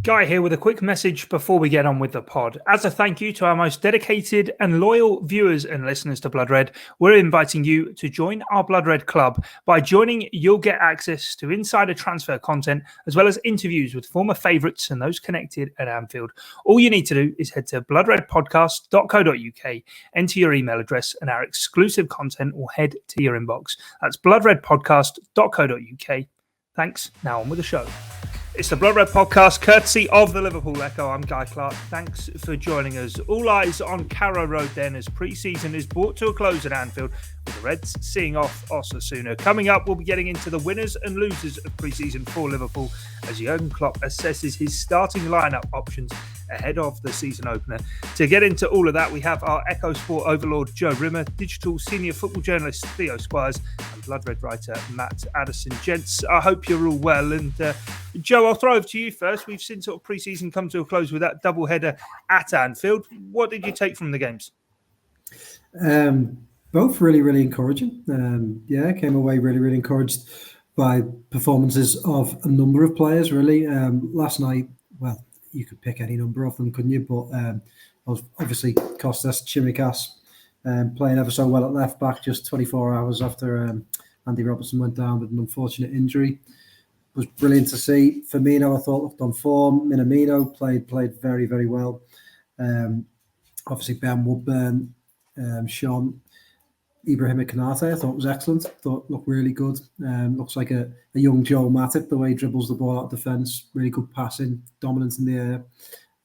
Guy here with a quick message before we get on with the pod. As a thank you to our most dedicated and loyal viewers and listeners to Blood Red, we're inviting you to join our Blood Red Club. By joining, you'll get access to insider transfer content as well as interviews with former favourites and those connected at Anfield. All you need to do is head to bloodredpodcast.co.uk, enter your email address and our exclusive content will head to your inbox. That's bloodredpodcast.co.uk. Thanks. Now on with the show. It's the Blood Red Podcast, courtesy of the Liverpool Echo. I'm Guy Clarke. Thanks for joining us. All eyes on Carrow Road then as pre-season is brought to a close at Anfield, with the Reds seeing off Osasuna. Coming up, we'll be getting into the winners and losers of pre-season for Liverpool as Jurgen Klopp assesses his starting lineup options ahead of the season opener. To get into all of that, we have our Echo Sport overlord Joe Rimmer, digital senior football journalist Theo Squires, and Blood Red writer Matt Addison. Gents, I hope you're all well. And Joe, I'll throw over to you first. We've seen sort of pre-season come to a close with that double-header at Anfield. What did you take from the games? Both really, really encouraging. Came away really, really encouraged by performances of a number of players, really. Last night, well, you could pick any number of them, couldn't you? But was obviously Kostas, Tsimikas, playing ever so well at left back just 24 hours after Andy Robertson went down with an unfortunate injury. Was brilliant to see. Firmino, I thought, looked on form. Minamino played very, very well. Obviously, Ben Woodburn, Sean, Ibrahim Konate, I thought was excellent. Thought looked really good. Looks like a young Joel Matip, the way he dribbles the ball out of defence. Really good passing, dominance in the air.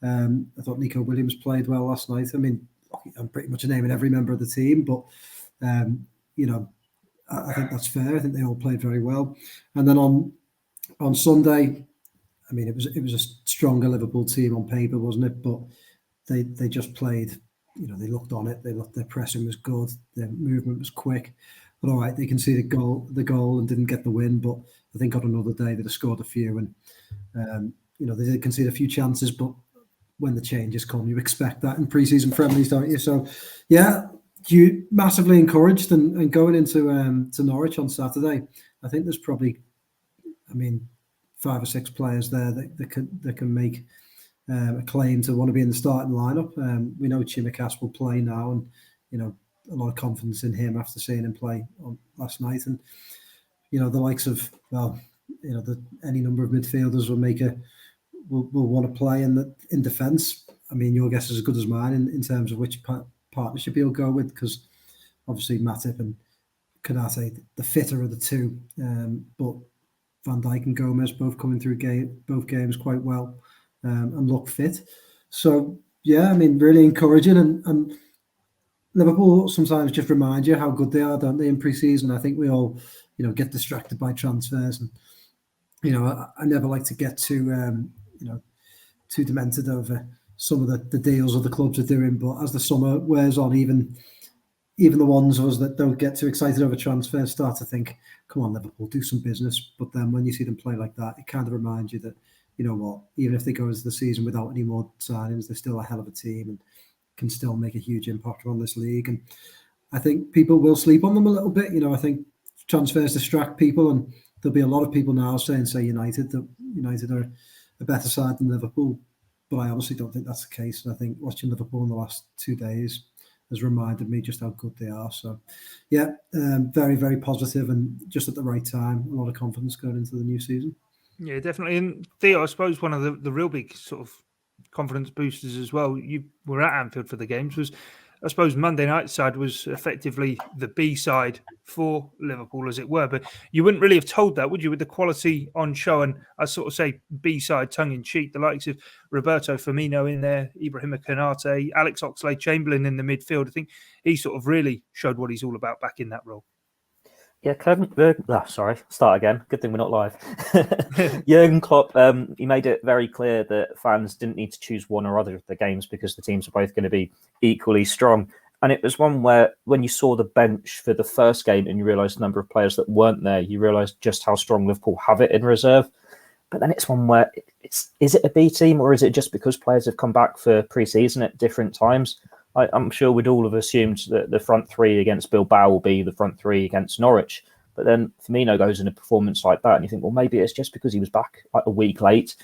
I thought Nico Williams played well last night. I mean, I'm pretty much naming every member of the team, but I think that's fair. I think they all played very well. And then on Sunday, I mean, it was a stronger Liverpool team on paper, wasn't it? But they just played. They looked on it. Their pressing was good. Their movement was quick. But all right, they conceded the goal and didn't get the win. But I think on another day they'd have scored a few. And they did concede a few chances. But when the changes come, you expect that in pre-season friendlies, don't you? So yeah, you massively encouraged and going into to Norwich on Saturday. I think there's probably, 5 or 6 players there that can make a claim to want to be in the starting lineup. We know Tsimikas will play now, and a lot of confidence in him after seeing him play last night. And the likes of any number of midfielders will want to play in defence. I mean, your guess is as good as mine in terms of which partnership he'll go with, because obviously Matip and Konate, the fitter of the two, but Van Dijk and Gomez both coming through both games quite well. And look fit. So, yeah, really encouraging. And Liverpool sometimes just remind you how good they are, don't they, in pre-season? I think we all, get distracted by transfers. And, I never like to get too demented over some of the deals other clubs are doing. But as the summer wears on, even the ones of us that don't get too excited over transfers start to think, come on, Liverpool, do some business. But then when you see them play like that, it kind of reminds you that, you know what, even if they go into the season without any more signings, they're still a hell of a team and can still make a huge impact on this league. And I think people will sleep on them a little bit. I think transfers distract people, and there'll be a lot of people now saying, say, United are a better side than Liverpool. But I honestly don't think that's the case. And I think watching Liverpool in the last 2 days has reminded me just how good they are. So, yeah, very, very positive and just at the right time. A lot of confidence going into the new season. Yeah, definitely. And Theo, I suppose one of the real big sort of confidence boosters as well, you were at Anfield for the games, was, I suppose, Monday night side was effectively the B side for Liverpool, as it were. But you wouldn't really have told that, would you, with the quality on show? And I sort of say B side tongue in cheek, the likes of Roberto Firmino in there, Ibrahim Konate, Alex Oxlade-Chamberlain in the midfield. I think he sort of really showed what he's all about back in that role. Yeah, start again. Good thing we're not live. Jurgen Klopp, he made it very clear that fans didn't need to choose one or other of the games because the teams are both going to be equally strong. And it was one where when you saw the bench for the first game and you realised the number of players that weren't there, you realised just how strong Liverpool have it in reserve. But then it's one where is it a B team or is it just because players have come back for pre-season at different times? I'm sure we'd all have assumed that the front three against Bilbao will be the front three against Norwich. But then Firmino goes in a performance like that and you think, well, maybe it's just because he was back like a week late.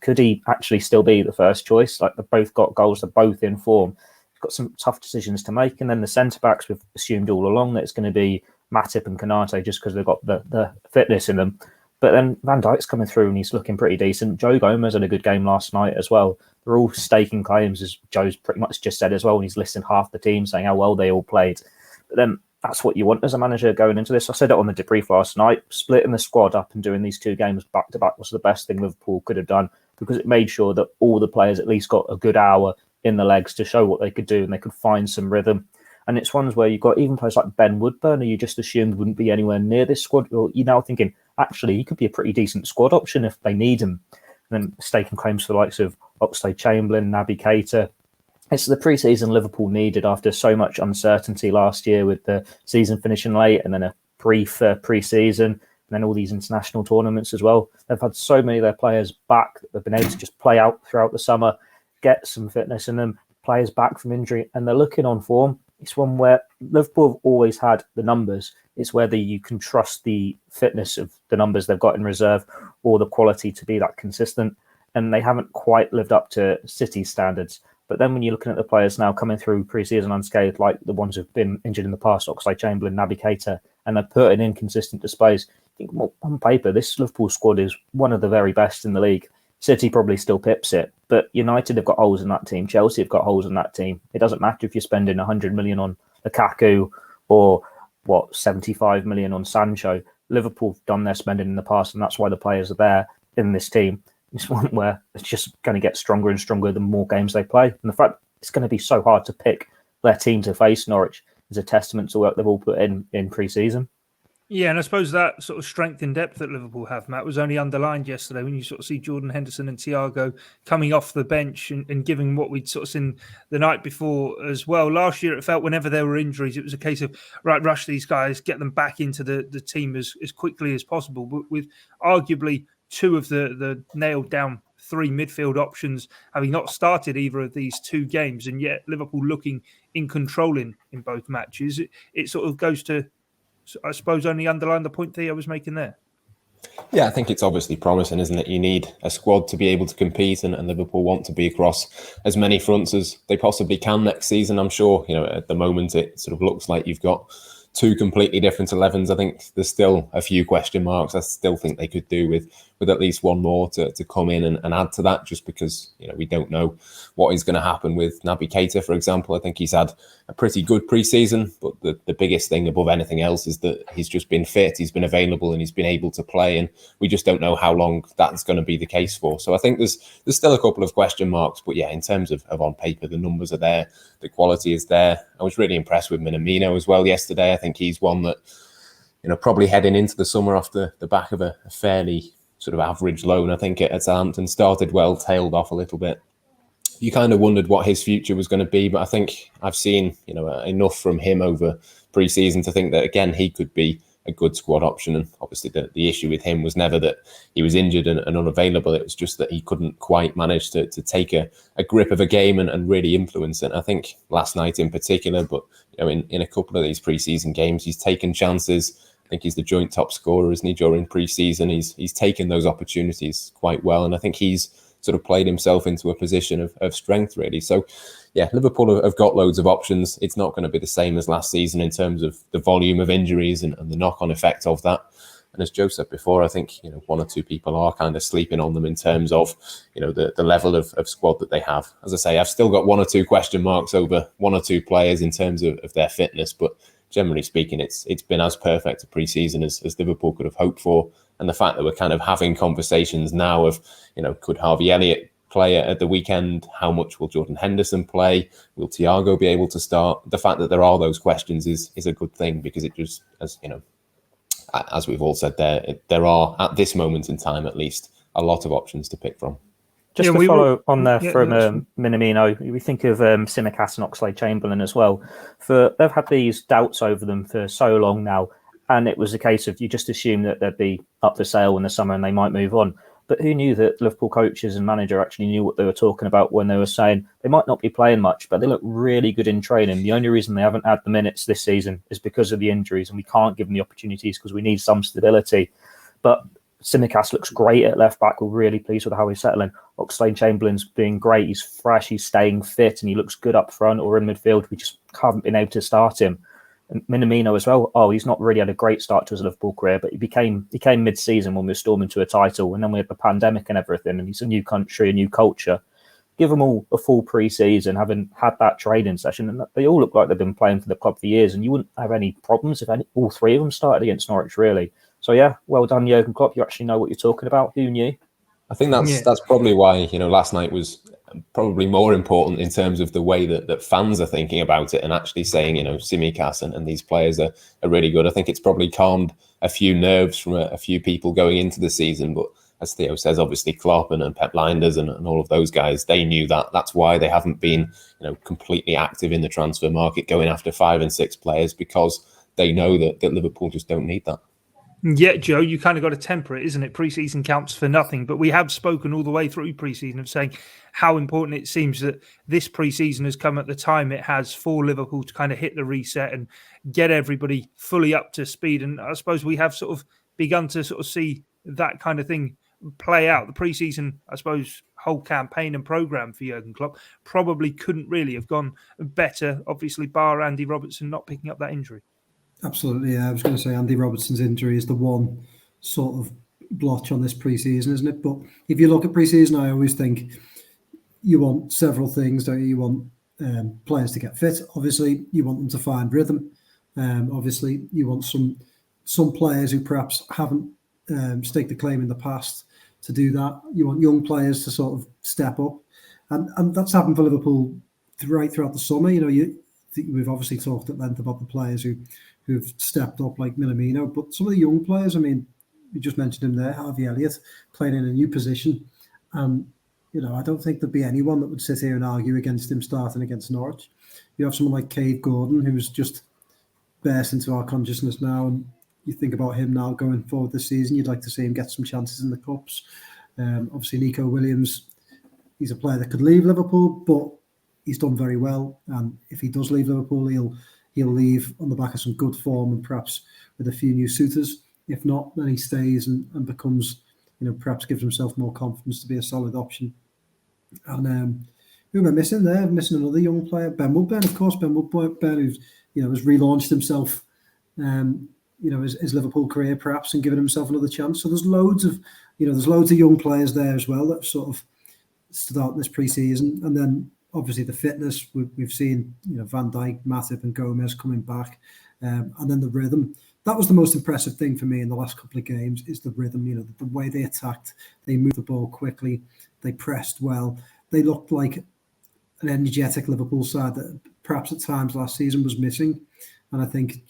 Could he actually still be the first choice? Like, they've both got goals, they're both in form. He's got some tough decisions to make. And then the centre-backs, we've assumed all along that it's going to be Matip and Konate just because they've got the fitness in them. But then Van Dijk's coming through and he's looking pretty decent. Joe Gomez had a good game last night as well. They're all staking claims, as Joe's pretty much just said as well. And he's listed half the team saying how well they all played. But then that's what you want as a manager going into this. I said it on the debrief last night. Splitting the squad up and doing these 2 games back to back was the best thing Liverpool could have done, because it made sure that all the players at least got a good hour in the legs to show what they could do and they could find some rhythm. And it's ones where you've got even players like Ben Woodburn, who you just assumed wouldn't be anywhere near this squad. You're now thinking, actually, he could be a pretty decent squad option if they need him. And then staking claims for the likes of Oxlade-Chamberlain, Naby Keita. It's the pre-season Liverpool needed after so much uncertainty last year, with the season finishing late and then a brief pre-season and then all these international tournaments as well. They've had so many of their players back that they've been able to just play out throughout the summer, get some fitness in them, players back from injury, and they're looking on form. It's one where Liverpool have always had the numbers. It's whether you can trust the fitness of the numbers they've got in reserve or the quality to be that consistent. And they haven't quite lived up to City's standards. But then when you're looking at the players now coming through pre-season unscathed, like the ones who've been injured in the past, Oxlade-Chamberlain, Naby Keita, and they're putting in consistent displays, I think, well, on paper, this Liverpool squad is one of the very best in the league. City probably still pips it, but United have got holes in that team. Chelsea have got holes in that team. It doesn't matter if you're spending 100 million on Lukaku or 75 million on Sancho. Liverpool have done their spending in the past, and that's why the players are there in this team. It's one where it's just going to get stronger and stronger the more games they play. And the fact it's going to be so hard to pick their team to face Norwich is a testament to what they've all put in pre-season. Yeah, and I suppose that sort of strength in depth that Liverpool have, Matt, was only underlined yesterday when you sort of see Jordan Henderson and Thiago coming off the bench and giving what we'd sort of seen the night before as well. Last year, it felt whenever there were injuries, it was a case of, right, rush these guys, get them back into the team as quickly as possible. But with arguably 2 of the nailed down 3 midfield options having not started either of these 2 games, and yet Liverpool looking in control in both matches, it sort of goes to, I suppose, only underline the point Theo was making there. Yeah, I think it's obviously promising, isn't it? You need a squad to be able to compete, and Liverpool want to be across as many fronts as they possibly can next season. I'm sure, at the moment it sort of looks like you've got 2 completely different 11s. I think there's still a few question marks. I still think they could do with at least one more to come in and add to that, just because we don't know what is going to happen with Naby Keita, for example. I think he's had a pretty good pre-season, but the biggest thing above anything else is that he's just been fit, he's been available, and he's been able to play, and we just don't know how long that's going to be the case for. So I think there's still a couple of question marks, but yeah, in terms of on paper, the numbers are there, the quality is there. I was really impressed with Minamino as well yesterday. I think he's one that, probably heading into the summer off the back of a fairly sort of average loan, I think, at Southampton, started well, tailed off a little bit. You kind of wondered what his future was going to be, but I think I've seen, enough from him over pre-season to think that, again, he could be a good squad option. And obviously the issue with him was never that he was injured and unavailable. It was just that he couldn't quite manage to take a grip of a game and really influence it. I think last night in particular, but in a couple of these pre-season games, he's taken chances. I think he's the joint top scorer, isn't he, during pre-season? He's taken those opportunities quite well, and I think he's sort of played himself into a position of strength, really. So, yeah, Liverpool have got loads of options. It's not going to be the same as last season in terms of the volume of injuries and the knock-on effect of that. And as Joe said before, I think 1 or 2 people are kind of sleeping on them in terms of the level of squad that they have. As I say, I've still got 1 or 2 question marks over 1 or 2 players in terms of their fitness, but generally speaking, it's been as perfect a pre-season as Liverpool could have hoped for. And the fact that we're kind of having conversations now of, could Harvey Elliott play at the weekend? How much will Jordan Henderson play? Will Thiago be able to start? The fact that there are those questions is a good thing, because it just, as we've all said there are, at this moment in time at least, a lot of options to pick from. Just to follow on there from Minamino, we think of Tsimikas and Oxlade-Chamberlain as well. They've had these doubts over them for so long now, and it was a case of you just assume that they'd be up for sale in the summer and they might move on. But who knew that Liverpool coaches and manager actually knew what they were talking about when they were saying they might not be playing much, but they look really good in training. The only reason they haven't had the minutes this season is because of the injuries, and we can't give them the opportunities because we need some stability. But Tsimikas looks great at left back. We're really pleased with how he's settling. Oxlade-Chamberlain's being great. He's fresh. He's staying fit, and he looks good up front or in midfield. We just haven't been able to start him. And Minamino as well. Oh, he's not really had a great start to his Liverpool career, but he came mid-season when we were storming to a title, and then we had the pandemic and everything. And he's a new country, a new culture. Give them all a full pre-season, having had that training session, and they all look like they've been playing for the club for years. And you wouldn't have any problems if all three of them started against Norwich, really. So yeah, well done, Jurgen Klopp. You actually know what you're talking about. Who knew? I think that's probably why last night was probably more important in terms of the way that fans are thinking about it and actually saying Tsimikas and these players are really good. I think it's probably calmed a few nerves from a few people going into the season. But as Theo says, obviously Klopp and Pep Lijnders and all of those guys, they knew that. That's why they haven't been completely active in the transfer market, going after 5 and 6 players, because they know that Liverpool just don't need that. Yeah, Joe, you kind of got to temper it, isn't it? Pre-season counts for nothing, but we have spoken all the way through pre-season of saying how important it seems that this pre-season has come at the time it has for Liverpool to kind of hit the reset and get everybody fully up to speed. And I suppose we have sort of begun to sort of see that kind of thing play out. The pre-season, I suppose, whole campaign and programme for Jurgen Klopp probably couldn't really have gone better, obviously, bar Andy Robertson not picking up that injury. Absolutely, yeah. I was going to say Andy Robertson's injury is the one sort of blotch on this pre-season, isn't it? But if you look at pre-season, I always think you want several things, don't you? You want players to get fit. Obviously, you want them to find rhythm. Obviously, you want some players who perhaps haven't staked a claim in the past to do that. You want young players to sort of step up. And that's happened for Liverpool right throughout the summer. We've obviously talked at length about the players who've stepped up, like Minamino, but some of the young players, I mean, you just mentioned him there, Harvey, Elliott, playing in a new position. And, I don't think there'd be anyone that would sit here and argue against him starting against Norwich. You have someone like Kaide Gordon, who's just burst into our consciousness now, and you think about him now going forward this season, you'd like to see him get some chances in the Cups. Obviously, Nico Williams, he's a player that could leave Liverpool, but he's done very well. And if he does leave Liverpool, he'll leave on the back of some good form and perhaps with a few new suitors. If not, then he stays and becomes, perhaps gives himself more confidence to be a solid option. And who am I missing there? I'm missing another young player, Ben Woodburn, of course. Ben Woodburn, who's has relaunched himself, his Liverpool career perhaps, and given himself another chance. So there's loads of young players there as well that sort of stood out in this pre-season. And then obviously the fitness, we've seen Van Dijk, Matip and Gomez coming back, and then the rhythm. That was the most impressive thing for me in the last couple of games, is the rhythm. The way they attacked, they moved the ball quickly, they pressed well, they looked like an energetic Liverpool side that perhaps at times last season was missing. And I think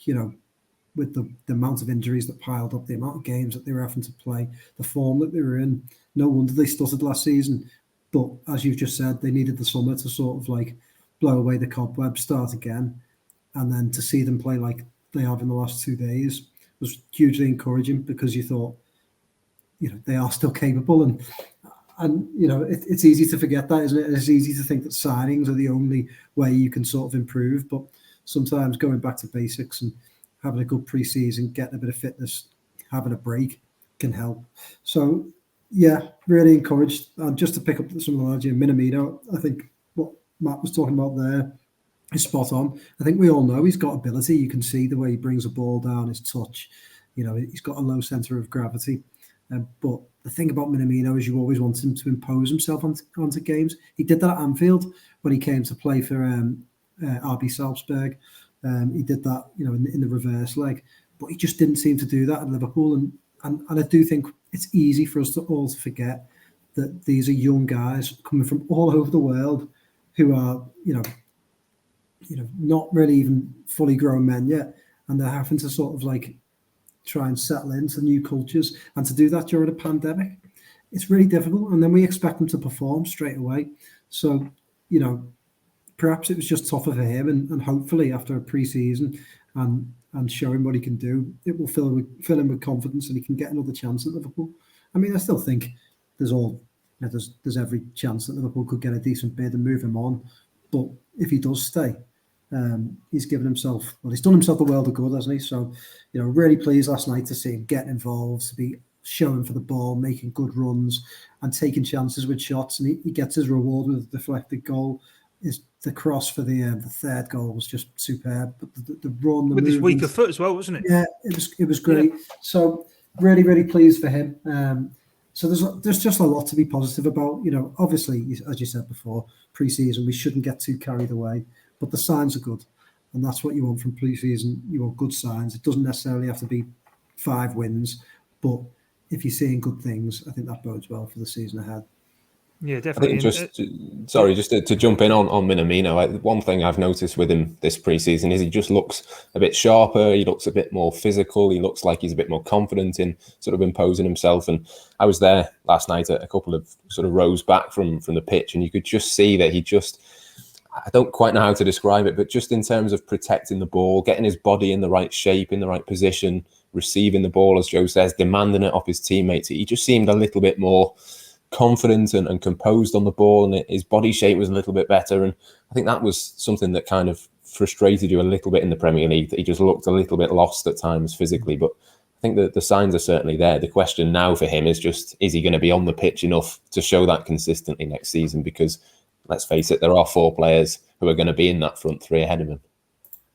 with the amount of injuries that piled up, the amount of games that they were having to play, the form that they were in, no wonder they stuttered last season. But as you've just said, they needed the summer to sort of like blow away the cobweb, start again. And then to see them play like they have in the last 2 days was hugely encouraging, because you thought, they are still capable. And it's easy to forget that, isn't it? It's easy to think that signings are the only way you can sort of improve. But sometimes going back to basics and having a good pre-season, getting a bit of fitness, having a break can help. So, yeah, really encouraged. And just to pick up some of the lads, Minamino, I think what Matt was talking about there is spot on. I think we all know he's got ability. You can see the way he brings a ball down, his touch. He's got a low centre of gravity. But the thing about Minamino is you always want him to impose himself onto games. He did that at Anfield when he came to play for RB Salzburg. He did that, in the reverse leg. But he just didn't seem to do that at Liverpool. And I do think it's easy for us to all forget that these are young guys coming from all over the world who are, not really even fully grown men yet. And they're having to sort of like try and settle into new cultures. And to do that during a pandemic, it's really difficult. And then we expect them to perform straight away. So, perhaps it was just tougher for him. And hopefully after a pre-season and show him what he can do, it will fill him with confidence and he can get another chance at Liverpool. I mean, I still think there's every chance that Liverpool could get a decent bid and move him on. But if he does stay, he's done himself the world of good, hasn't he? So, really pleased last night to see him get involved, to be showing for the ball, making good runs, and taking chances with shots. And he gets his reward with a deflected goal. The cross for the third goal was just superb. But the run, the with his movement, weaker foot as well, wasn't it? Yeah, it was great. Yeah. So really, really pleased for him. So there's just a lot to be positive about. Obviously, as you said before, pre-season we shouldn't get too carried away, but the signs are good, and that's what you want from pre-season. You want good signs. It doesn't necessarily have to be 5 wins, but if you're seeing good things, I think that bodes well for the season ahead. Yeah, definitely. I think just to jump in on Minamino, one thing I've noticed with him this pre-season is he just looks a bit sharper. He looks a bit more physical. He looks like he's a bit more confident in sort of imposing himself. And I was there last night at a couple of sort of rows back from the pitch, and you could just see that I don't quite know how to describe it, but just in terms of protecting the ball, getting his body in the right shape, in the right position, receiving the ball, as Joe says, demanding it off his teammates. He just seemed a little bit more confident and composed on the ball, and his body shape was a little bit better. And I think that was something that kind of frustrated you a little bit in the Premier League, that he just looked a little bit lost at times physically. But I think that the signs are certainly there. The question now for him is he going to be on the pitch enough to show that consistently next season? Because let's face it, there are 4 players who are going to be in that front 3 ahead of him.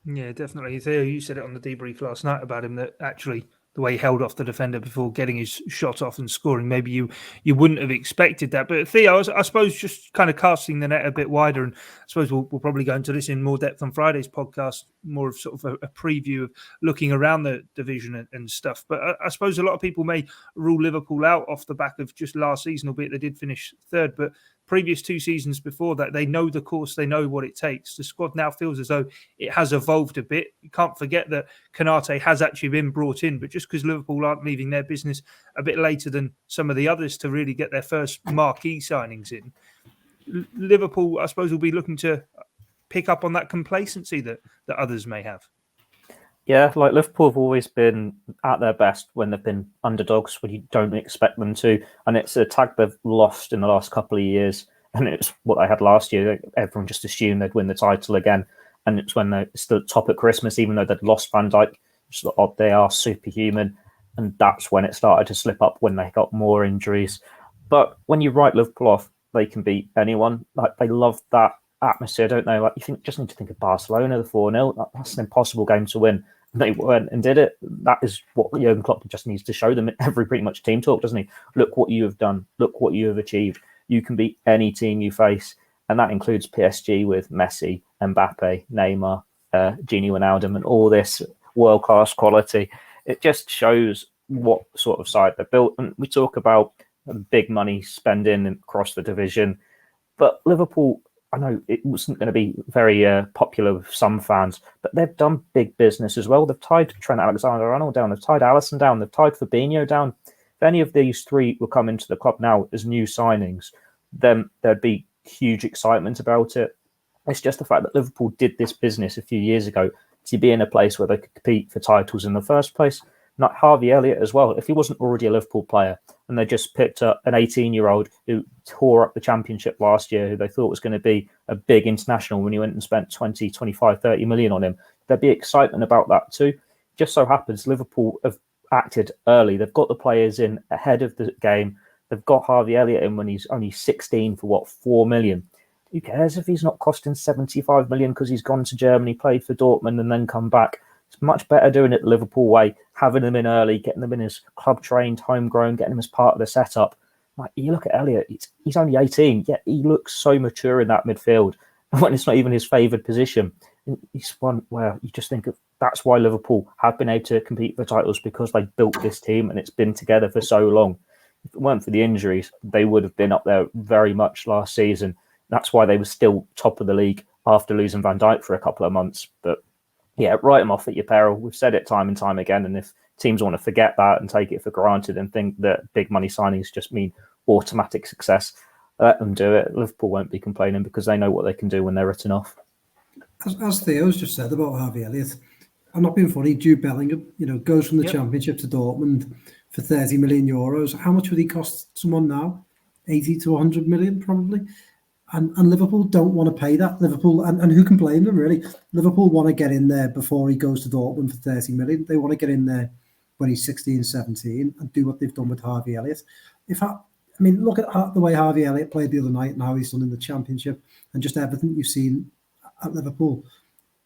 Yeah, definitely. Theo, you said it on the debrief last night about him, that actually the way he held off the defender before getting his shot off and scoring, maybe you wouldn't have expected that. But Theo, I suppose just kind of casting the net a bit wider, and I suppose we'll probably go into this in more depth on Friday's podcast, more of sort of a preview of looking around the division and stuff. But I suppose a lot of people may rule Liverpool out off the back of just last season, albeit they did finish 3rd. But previous 2 seasons before that, they know the course, they know what it takes. The squad now feels as though it has evolved a bit. You can't forget that Konate has actually been brought in, but just because Liverpool aren't leaving their business a bit later than some of the others to really get their first marquee signings in, Liverpool, I suppose, will be looking to pick up on that complacency that others may have. Yeah, like Liverpool have always been at their best when they've been underdogs, when you don't expect them to. And it's a tag they've lost in the last couple of years. And it's what they had last year. Everyone just assumed they'd win the title again. And it's when they're still top at Christmas, even though they'd lost Van Dijk. They are superhuman. And that's when it started to slip up, when they got more injuries. But when you write Liverpool off, they can beat anyone. Like, they love that atmosphere, don't they? Like, just need to think of Barcelona, the 4-0. That's an impossible game to win. They went and did it. That is what Jurgen Klopp just needs to show them in every pretty much team talk, doesn't he? Look what you have done. Look what you have achieved. You can beat any team you face. And that includes PSG with Messi, Mbappe, Neymar, Gini Wijnaldum, and all this world-class quality. It just shows what sort of side they're built. And we talk about big money spending across the division. But Liverpool, I know it wasn't going to be very popular with some fans, but they've done big business as well. They've tied Trent Alexander-Arnold down. They've tied Alisson down. They've tied Fabinho down. If any of these 3 will come into the club now as new signings, then there'd be huge excitement about it. It's just the fact that Liverpool did this business a few years ago to be in a place where they could compete for titles in the first place. Not Harvey Elliott as well. If he wasn't already a Liverpool player and they just picked up an 18-year-old who tore up the Championship last year, who they thought was going to be a big international when he went and spent 20, 25, 30 million on him, there'd be excitement about that too. Just so happens Liverpool have acted early. They've got the players in ahead of the game. They've got Harvey Elliott in when he's only 16 for 4 million. Who cares if he's not costing 75 million because he's gone to Germany, played for Dortmund and then come back? It's much better doing it the Liverpool way, having them in early, getting them in as club trained, homegrown, getting them as part of the setup. Like, you look at Elliott, he's only 18, yet he looks so mature in that midfield when it's not even his favoured position. He's one where you just think of, that's why Liverpool have been able to compete for titles, because they built this team and it's been together for so long. If it weren't for the injuries, they would have been up there very much last season. That's why they were still top of the league after losing Van Dijk for a couple of months. But yeah, write them off at your peril. We've said it time and time again. And if teams want to forget that and take it for granted and think that big money signings just mean automatic success, let them do it. Liverpool won't be complaining because they know what they can do when they're written off. As Theo's just said about Harvey Elliott, I'm not being funny. Jude Bellingham, goes from the Championship to Dortmund for 30 million euros. How much would he cost someone now? 80 to 100 million, probably. And Liverpool don't want to pay that. Liverpool, and who can blame them, really? Liverpool want to get in there before he goes to Dortmund for 30 million. They want to get in there when he's 16, 17 and do what they've done with Harvey Elliott. Look at the way Harvey Elliott played the other night and how he's done in the Championship and just everything you've seen at Liverpool.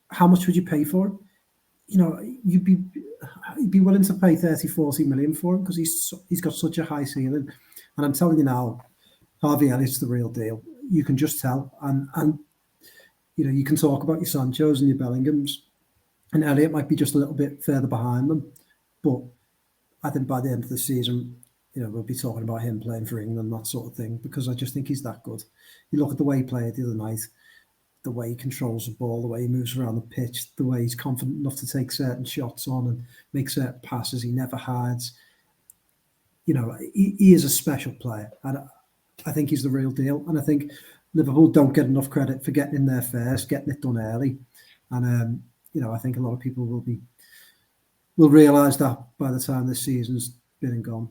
How much would you pay for him? You'd be willing to pay 30, 40 million for him because he's got such a high ceiling. And I'm telling you now, Harvey Elliott's the real deal. You can just tell. And you can talk about your Sanchos and your Bellinghams, and Elliott might be just a little bit further behind them. But I think by the end of the season, we'll be talking about him playing for England, that sort of thing, because I just think he's that good. You look at the way he played the other night, the way he controls the ball, the way he moves around the pitch, the way he's confident enough to take certain shots on and make certain passes. He never hides. He is a special player. And I think he's the real deal. And I think Liverpool don't get enough credit for getting in there first, getting it done early. And, I think a lot of people will realise that by the time this season's been and gone.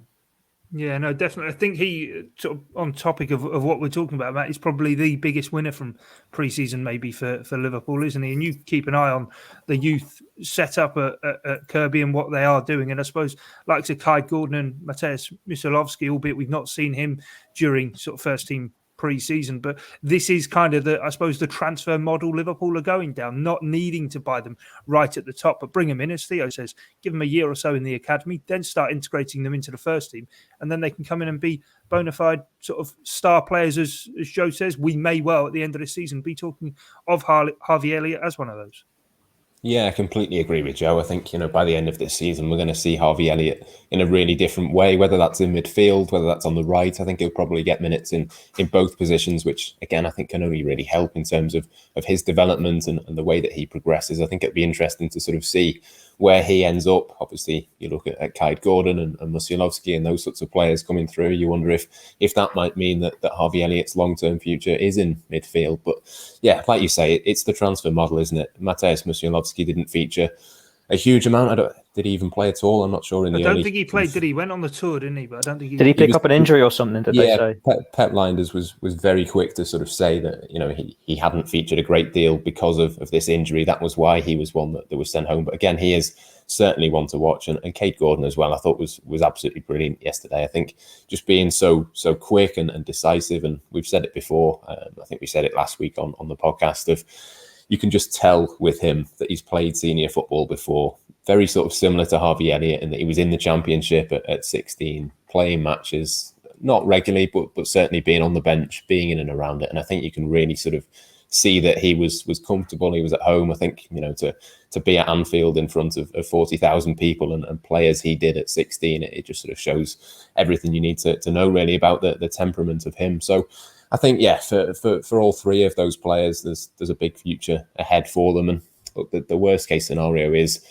Yeah, no, definitely. I think he, sort of on topic of what we're talking about, Matt, is probably the biggest winner from pre-season maybe for Liverpool, isn't he? And you keep an eye on the youth setup at Kirby and what they are doing. And I suppose like to Kaide Gordon and Mateusz Musialowski, albeit we've not seen him during sort of first team pre-season, but this is kind of the transfer model Liverpool are going down, not needing to buy them right at the top, but bring them in, as Theo says, give them a year or so in the academy, then start integrating them into the first team, and then they can come in and be bona fide sort of star players, as Joe says. We may well at the end of the season be talking of Harvey Elliott as one of those. Yeah, I completely agree with Joe. I think, by the end of this season, we're going to see Harvey Elliott in a really different way, whether that's in midfield, whether that's on the right. I think he'll probably get minutes in both positions, which, again, I think can only really help in terms of his development and the way that he progresses. I think it'd be interesting to sort of see where he ends up. Obviously, you look at Kaide Gordon and Musialowski and those sorts of players coming through. You wonder if that might mean that Harvey Elliott's long-term future is in midfield. But yeah, like you say, it's the transfer model, isn't it? Mateusz Musialowski didn't feature a huge amount. Did he even play at all? I'm not sure. I don't think he played. Did he? Went on the tour, didn't he? But I don't think he did. He pick up an injury or something? Did they say? Pep Linders was very quick to sort of say that he hadn't featured a great deal because of this injury. That was why he was one that was sent home. But again, he is certainly one to watch, and Kaide Gordon as well. I thought was absolutely brilliant yesterday. I think just being so quick and decisive, and we've said it before. I think we said it last week on the podcast of. You can just tell with him that he's played senior football before. Very sort of similar to Harvey Elliott in that he was in the Championship at 16, playing matches, not regularly, but certainly being on the bench, being in and around it. And I think you can really sort of see that he was comfortable. He was at home. I think, to be at Anfield in front of 40,000 people and play as he did at 16, it just sort of shows everything you need to know really about the temperament of him. So I think, for all three of those players, there's a big future ahead for them. And look, the worst case scenario is,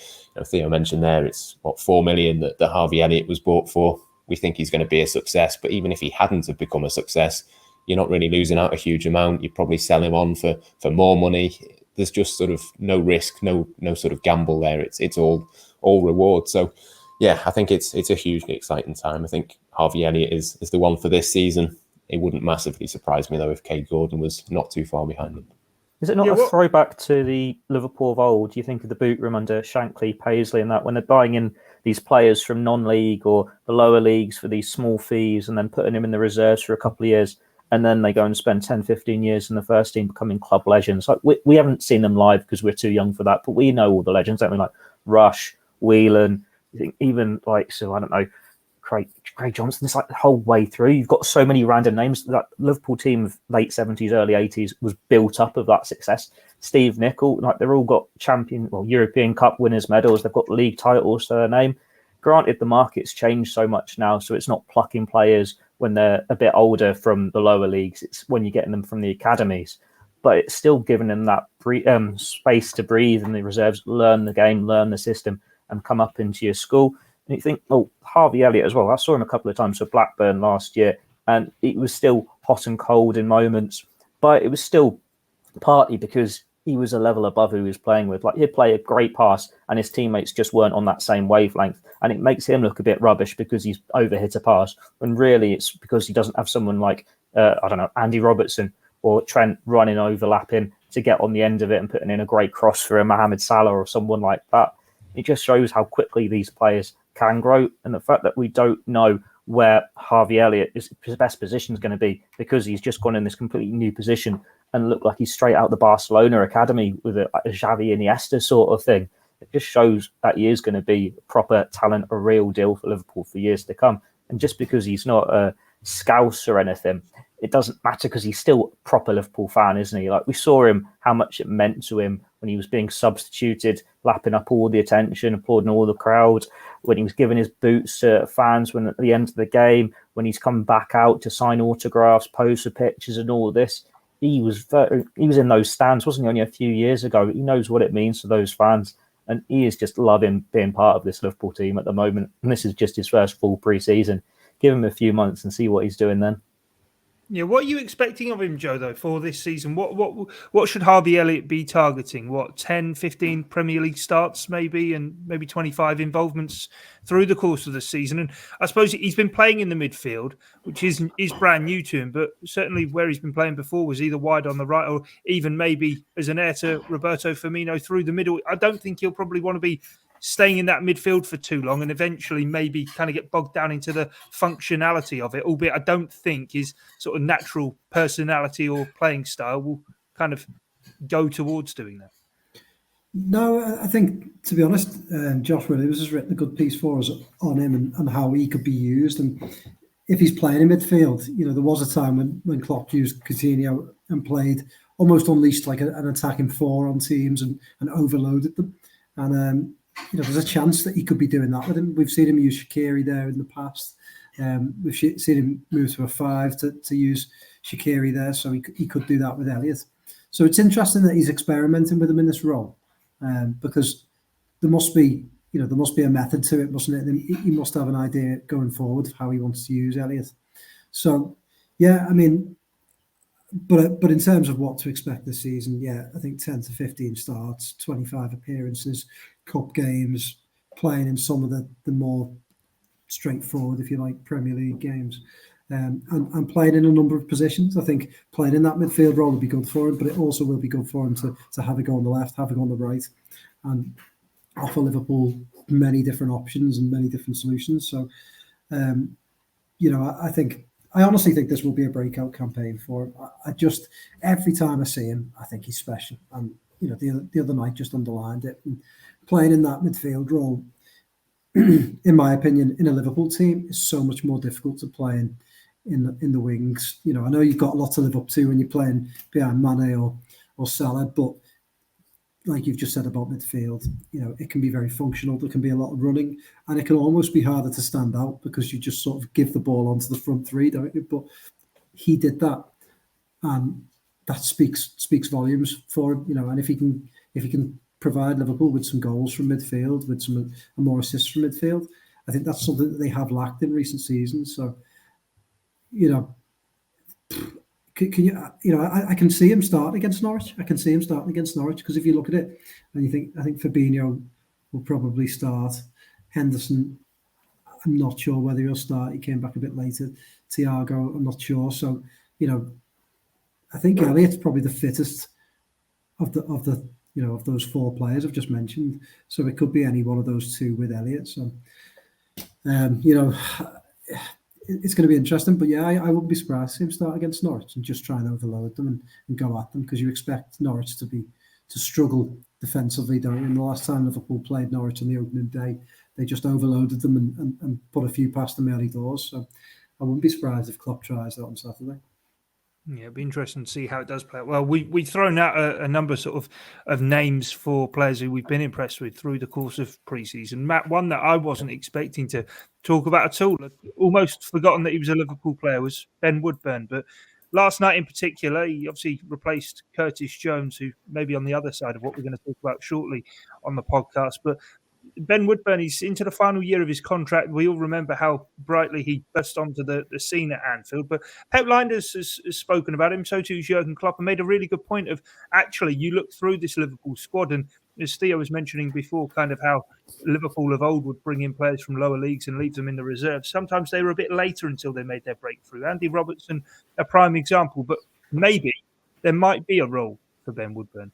Theo mentioned there, it's 4 million that Harvey Elliott was bought for. We think he's going to be a success, but even if he hadn't have become a success, you're not really losing out a huge amount. You'd probably sell him on for more money. There's just sort of no risk, no sort of gamble there. It's all reward. So yeah, I think it's a hugely exciting time. I think Harvey Elliott is the one for this season. It wouldn't massively surprise me, though, if Kaide Gordon was not too far behind him. Is it not a throwback to the Liverpool of old? Do you think of the boot room under Shankly, Paisley and that, when they're buying in these players from non-league or the lower leagues for these small fees and then putting them in the reserves for a couple of years, and then they go and spend 10, 15 years in the first team becoming club legends? Like we haven't seen them live because we're too young for that, but we know all the legends, don't we? Like Rush, Whelan, even like, so I don't know, Craig Johnson. It's like the whole way through. You've got so many random names. That Liverpool team of late 70s, early 80s was built up of that success. Steve Nicol, like they're all got European Cup winners medals. They've got league titles to their name. Granted, the market's changed so much now, so it's not plucking players when they're a bit older from the lower leagues. It's when you're getting them from the academies. But it's still giving them that space to breathe in the reserves, learn the game, learn the system, and come up into your school. And you think, Harvey Elliott as well. I saw him a couple of times for Blackburn last year, and it was still hot and cold in moments, but it was still partly because he was a level above who he was playing with. Like, he'd play a great pass, and his teammates just weren't on that same wavelength, and it makes him look a bit rubbish because he's overhit a pass, when really it's because he doesn't have someone like, Andy Robertson or Trent running, overlapping to get on the end of it and putting in a great cross for a Mohamed Salah or someone like that. It just shows how quickly these players can grow. And the fact that we don't know where Harvey Elliott is his best position is going to be, because he's just gone in this completely new position and looked like he's straight out the Barcelona academy with a Xavi Iniesta sort of thing. It just shows that he is going to be proper talent, a real deal for Liverpool for years to come. And just because he's not a scouse or anything, it doesn't matter, because he's still a proper Liverpool fan, isn't he? Like, we saw him, how much it meant to him when he was being substituted, lapping up all the attention, applauding all the crowd, when he was giving his boots to fans when at the end of the game, when he's come back out to sign autographs, pose for pictures and all this. He was in those stands, wasn't he, only a few years ago? He knows what it means to those fans, and he is just loving being part of this Liverpool team at the moment. And this is just his first full pre-season. Give him a few months and see what he's doing then. Yeah, what are you expecting of him, Joe, though, for this season? What should Harvey Elliott be targeting? 10, 15 Premier League starts maybe, and maybe 25 involvements through the course of the season? And I suppose he's been playing in the midfield, which is brand new to him, but certainly where he's been playing before was either wide on the right or even maybe as an heir to Roberto Firmino through the middle. I don't think he'll probably want to be staying in that midfield for too long, and eventually maybe kind of get bogged down into the functionality of it, albeit I don't think his sort of natural personality or playing style will kind of go towards doing that. No, I think, to be honest, Josh Williams has written a good piece for us on him and how he could be used. And if he's playing in midfield, there was a time when Clarke used Coutinho and played almost unleashed like an attacking four on teams and overloaded them. And there's a chance that he could be doing that with him. We've seen him use Shaqiri there in the past. We've seen him move to a 5 to use Shaqiri there, so he could do that with Elliott. So it's interesting that he's experimenting with him in this role, because there must be a method to it, mustn't it? He must have an idea going forward of how he wants to use Elliott. So yeah, I mean, but in terms of what to expect this season, yeah, I think 10 to 15 starts, 25 appearances, cup games, playing in some of the more straightforward, if you like, Premier League games, and playing in a number of positions. I think playing in that midfield role will be good for him, but it also will be good for him to have a go on the left, have a go on the right, and offer Liverpool many different options and many different solutions. So, I honestly think this will be a breakout campaign for him. I just, every time I see him, I think he's special. And, the other night just underlined it. And playing in that midfield role, in my opinion, in a Liverpool team is so much more difficult to play in the wings. I know you've got a lot to live up to when you're playing behind Mane or Salah, but like you've just said about midfield, it can be very functional. There can be a lot of running, and it can almost be harder to stand out because you just sort of give the ball onto the front three, don't you? But he did that, and that speaks volumes for him. And if he can provide Liverpool with some goals from midfield, with some more assists from midfield, I think that's something that they have lacked in recent seasons. So, can you? I can see him starting against Norwich. Because if you look at it and you think, I think Fabinho will probably start. Henderson, I'm not sure whether he'll start. He came back a bit later. Thiago, I'm not sure. So, I think Elliott's probably the fittest of those four players I've just mentioned. So it could be any one of those two with Elliott. So, it's going to be interesting, but yeah, I wouldn't be surprised to see him start against Norwich and just try and overload them and go at them, because you expect Norwich to struggle defensively, don't you? And the last time Liverpool played Norwich on the opening day, they just overloaded them and put a few past them early doors. So I wouldn't be surprised if Klopp tries that on Saturday. Yeah, it'd be interesting to see how it does play out. Well, we've thrown out a number sort of names for players who we've been impressed with through the course of pre-season. Matt, one that I wasn't expecting to talk about at all, I'd almost forgotten that he was a Liverpool player, was Ben Woodburn. But last night in particular, he obviously replaced Curtis Jones, who may be on the other side of what we're going to talk about shortly on the podcast. But Ben Woodburn, he's into the final year of his contract. We all remember how brightly he burst onto the scene at Anfield. But Pep Lijnders has spoken about him, so too has Jurgen Klopp, and made a really good point of, actually, you look through this Liverpool squad, and as Theo was mentioning before, kind of how Liverpool of old would bring in players from lower leagues and leave them in the reserves. Sometimes they were a bit later until they made their breakthrough. Andy Robertson, a prime example, but maybe there might be a role for Ben Woodburn.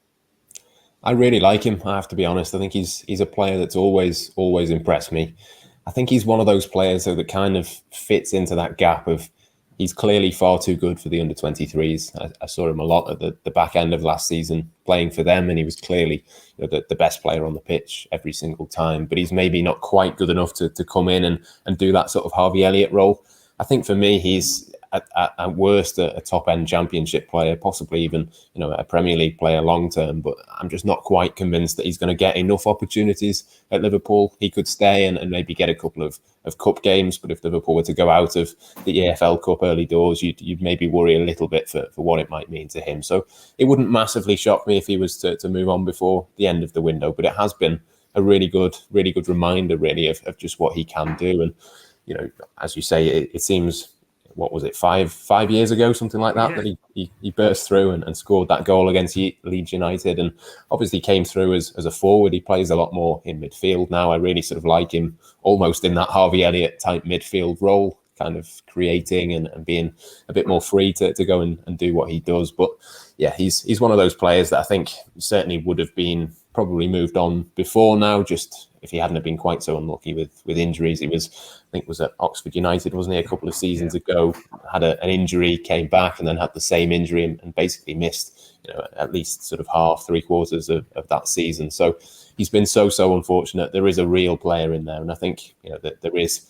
I really like him, I have to be honest. I think he's a player that's always impressed me. I think he's one of those players that kind of fits into that gap of he's clearly far too good for the under-23s. I saw him a lot at the back end of last season playing for them, and he was clearly the best player on the pitch every single time. But he's maybe not quite good enough to come in and do that sort of Harvey Elliott role. I think for me, he's at worst a top-end championship player, possibly even a Premier League player long-term. But I'm just not quite convinced that he's going to get enough opportunities at Liverpool. He could stay and maybe get a couple of cup games, but if Liverpool were to go out of the EFL Cup early doors, you'd maybe worry a little bit for what it might mean to him. So it wouldn't massively shock me if he was to move on before the end of the window, but it has been a really good reminder, really, of just what he can do. And as you say, it seems, what was it, five years ago, something like that, that he burst through and scored that goal against Leeds United, and obviously came through as a forward. He plays a lot more in midfield now. I really sort of like him almost in that Harvey Elliott type midfield role, kind of creating and being a bit more free to go and do what he does. But yeah, he's one of those players that I think certainly would have been probably moved on before now, just if he hadn't have been quite so unlucky with injuries. He was at Oxford United, wasn't he, a couple of seasons ago, had an injury, came back and then had the same injury and basically missed at least sort of half, 3/4 of that season. So he's been so unfortunate. There is a real player in there, and I think that there is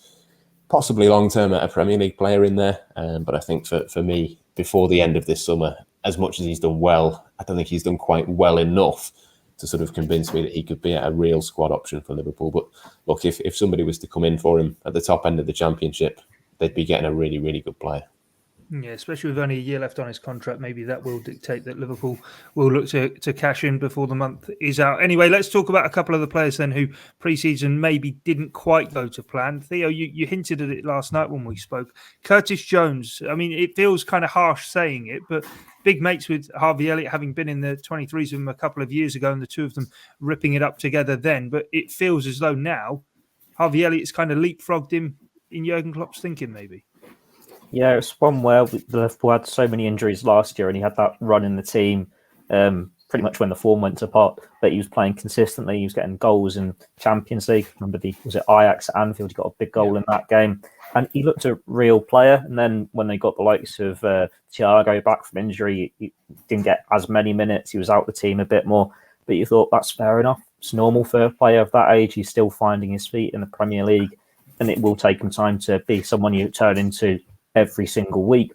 possibly long-term a Premier League player in there, but I think for me, before the end of this summer, as much as he's done well, I don't think he's done quite well enough to sort of convince me that he could be a real squad option for Liverpool. But look, if somebody was to come in for him at the top end of the Championship, they'd be getting a really, really good player. Yeah, especially with only a year left on his contract, maybe that will dictate that Liverpool will look to cash in before the month is out. Anyway, let's talk about a couple of the players then who pre-season maybe didn't quite go to plan. Theo, you hinted at it last night when we spoke. Curtis Jones, I mean, it feels kind of harsh saying it, but big mates with Harvey Elliott, having been in the 23s with him a couple of years ago and the two of them ripping it up together then. But it feels as though now Harvey Elliott's kind of leapfrogged him in Jurgen Klopp's thinking maybe. Yeah, it's one where Liverpool had so many injuries last year and he had that run in the team pretty much when the form went apart, but he was playing consistently. He was getting goals in Champions League. Remember, was it Ajax at Anfield? He got a big goal in that game. And he looked a real player. And then when they got the likes of Thiago back from injury, he didn't get as many minutes. He was out the team a bit more. But you thought, that's fair enough. It's normal for a player of that age. He's still finding his feet in the Premier League. And it will take him time to be someone you turn into every single week.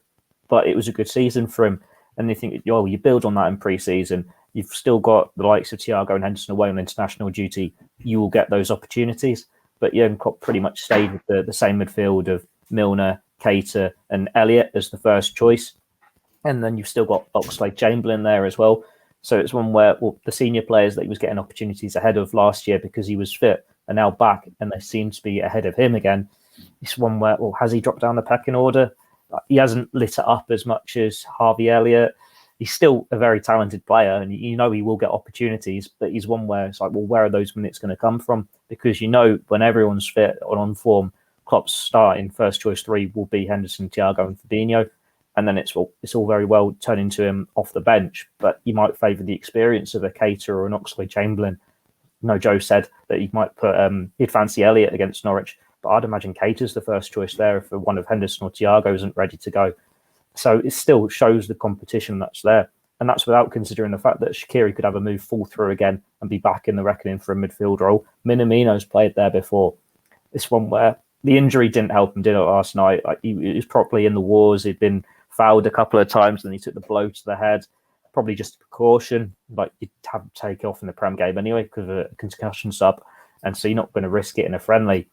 But it was a good season for him. And you think, you build on that in pre-season. You've still got the likes of Thiago and Henderson away on international duty. You will get those opportunities. But Jurgen Klopp pretty much stayed with the same midfield of Milner, Keita and Elliott as the first choice. And then you've still got Oxlade-Chamberlain there as well. So it's one where the senior players that he was getting opportunities ahead of last year because he was fit are now back and they seem to be ahead of him again. It's one where, has he dropped down the pecking order? He hasn't lit it up as much as Harvey Elliott. He's still a very talented player and he will get opportunities, but he's one where it's like, where are those minutes going to come from? Because when everyone's fit or on form, Klopp's starting first choice three will be Henderson, Thiago and Fabinho. And then it's all very well turning to him off the bench, but you might favour the experience of a Keita or an Oxlade-Chamberlain. Joe said that he might put he'd fancy Elliott against Norwich, but I'd imagine Keita's the first choice there if one of Henderson or Thiago isn't ready to go. So it still shows the competition that's there. And that's without considering the fact that Shaqiri could have a move fall through again and be back in the reckoning for a midfield role. Minamino's played there before. It's one where the injury didn't help him, did it, last night? Like he was properly in the wars. He'd been fouled a couple of times and he took the blow to the head. Probably just a precaution. Like you'd have to take off in the Prem game anyway because of a concussion sub. And so you're not going to risk it in a friendly.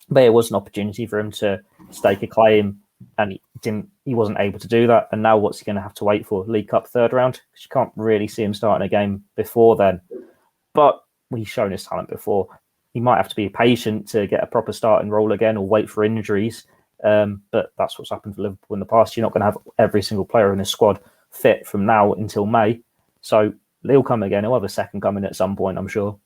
But it was an opportunity for him to stake a claim. And he wasn't able to do that. And now what's he going to have to wait for? League Cup third round? Because you can't really see him starting a game before then. But he's shown his talent before. He might have to be patient to get a proper starting role again or wait for injuries. But that's what's happened for Liverpool in the past. You're not going to have every single player in the squad fit from now until May. So he'll come again. He'll have a second coming at some point, I'm sure.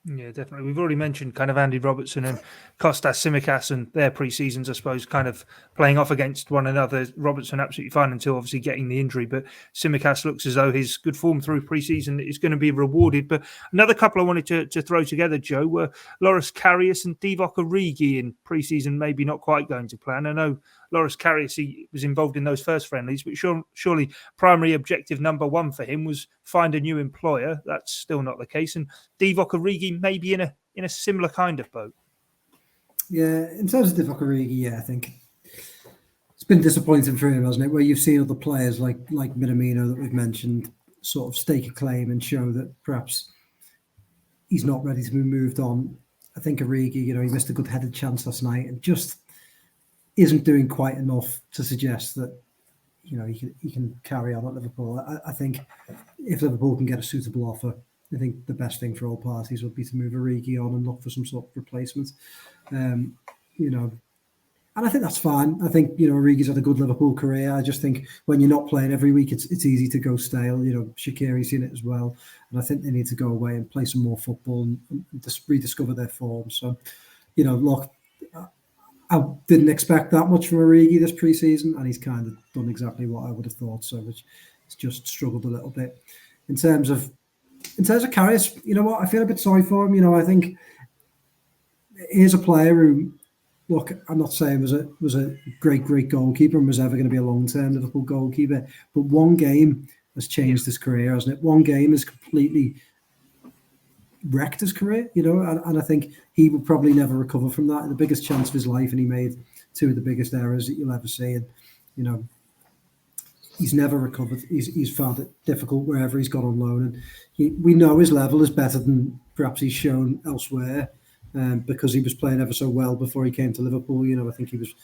Yeah, definitely. We've already mentioned kind of Andy Robertson and Kostas Tsimikas and their pre-seasons, I suppose, kind of playing off against one another. Robertson absolutely fine until obviously getting the injury, but Tsimikas looks as though his good form through pre-season is going to be rewarded. But another couple I wanted to throw together, Joe, were Loris Karius and Divock Origi in pre-season, maybe not quite going to plan. I know Loris Karius, he was involved in those first friendlies, but surely primary objective number one for him was find a new employer. That's still not the case. And Divock Origi maybe in a similar kind of boat. Yeah, in terms of Divock Origi, yeah, I think it's been disappointing for him, hasn't it? Where you've seen other players like Minamino that we've mentioned sort of stake a claim and show that perhaps he's not ready to be moved on. I think Origi, he missed a good headed chance last night and just isn't doing quite enough to suggest that he can carry on at Liverpool. I think if Liverpool can get a suitable offer, I think the best thing for all parties would be to move Origi on and look for some sort of replacement. And I think that's fine. I think Origi's had a good Liverpool career. I just think when you're not playing every week, it's easy to go stale. Shaqiri's in it as well, and I think they need to go away and play some more football and just rediscover their form. So, look, I didn't expect that much from Origi this pre-season, and he's kind of done exactly what I would have thought. So it's just struggled a little bit in terms of Karius. You know what? I feel a bit sorry for him. I think here's a player who, look, I'm not saying was a great goalkeeper and was ever going to be a long-term Liverpool goalkeeper, but one game has changed his career, hasn't it? One game has completely wrecked his career, and I think he will probably never recover from that. The biggest chance of his life, and he made two of the biggest errors that you'll ever see. And he's never recovered. He's found it difficult wherever he's gone on loan, and we know his level is better than perhaps he's shown elsewhere, because he was playing ever so well before he came to Liverpool. I think he was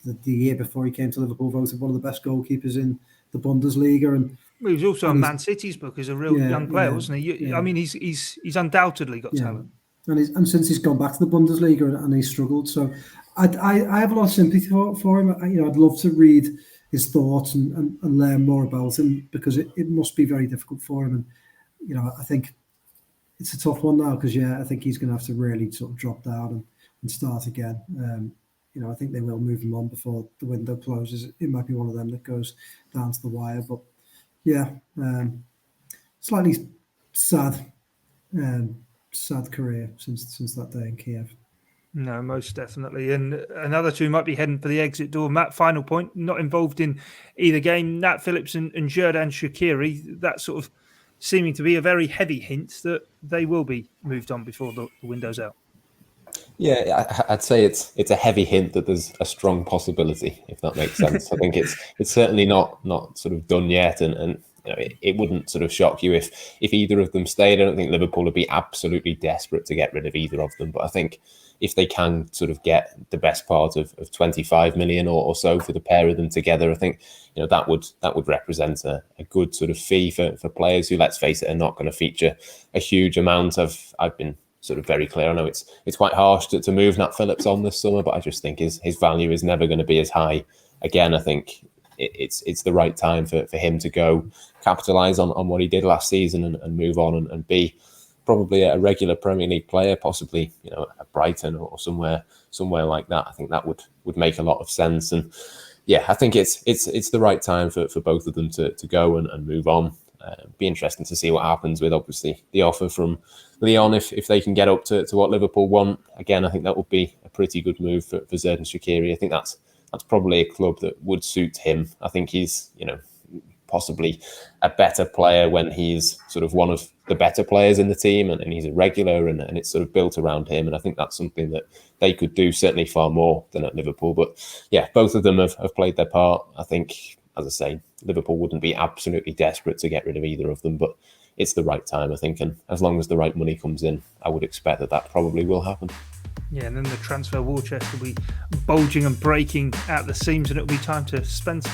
the year before he came to Liverpool voted one of the best goalkeepers in the Bundesliga, and he was also on Man City's book as a real young player, wasn't he? I mean, he's undoubtedly got talent. And since he's gone back to the Bundesliga and he's struggled, so I have a lot of sympathy for him. I'd love to read his thoughts and learn more about him, because it must be very difficult for him. And I think it's a tough one now, because I think he's going to have to really sort of drop down and start again. I think they will move him on before the window closes. It might be one of them that goes down to the wire, but slightly sad career since that day in Kiev. No, most definitely. And another two might be heading for the exit door. Matt, final point, not involved in either game. Nat Phillips and Xherdan Shaqiri, that sort of seeming to be a very heavy hint that they will be moved on before the window's out. Yeah, I'd say it's a heavy hint that there's a strong possibility, if that makes sense. I think it's certainly not sort of done yet, and it wouldn't sort of shock you if either of them stayed. I don't think Liverpool would be absolutely desperate to get rid of either of them, but I think if they can sort of get the best part of 25 million or so for the pair of them together, I think that would represent a good sort of fee for players who, let's face it, are not going to feature a huge amount. I've been sort of very clear. I know it's quite harsh to move Nat Phillips on this summer, but I just think his value is never going to be as high again. I think it's the right time for him to go capitalise on what he did last season and move on and be probably a regular Premier League player, possibly at Brighton or somewhere like that. I think that would make a lot of sense. And I think it's the right time for both of them to go and move on. Be interesting to see what happens with obviously the offer from Lyon if they can get up to what Liverpool want. Again, I think that would be a pretty good move for Xherdan Shaqiri. I think that's probably a club that would suit him. I think he's possibly a better player when he's sort of one of the better players in the team and he's a regular and it's sort of built around him. And I think that's something that they could do certainly far more than at Liverpool. But both of them have played their part. I think, as I say, Liverpool wouldn't be absolutely desperate to get rid of either of them, but it's the right time, I think. And as long as the right money comes in, I would expect that probably will happen. Yeah, and then the transfer war chest will be bulging and breaking at the seams, and it'll be time to spend.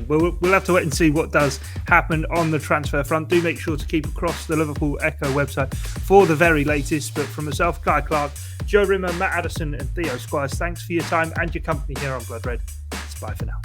We'll have to wait and see what does happen on the transfer front. Do make sure to keep across the Liverpool Echo website for the very latest. But from myself, Guy Clarke, Joe Rimmer, Matt Addison and Theo Squires, thanks for your time and your company here on Blood Red. It's bye for now.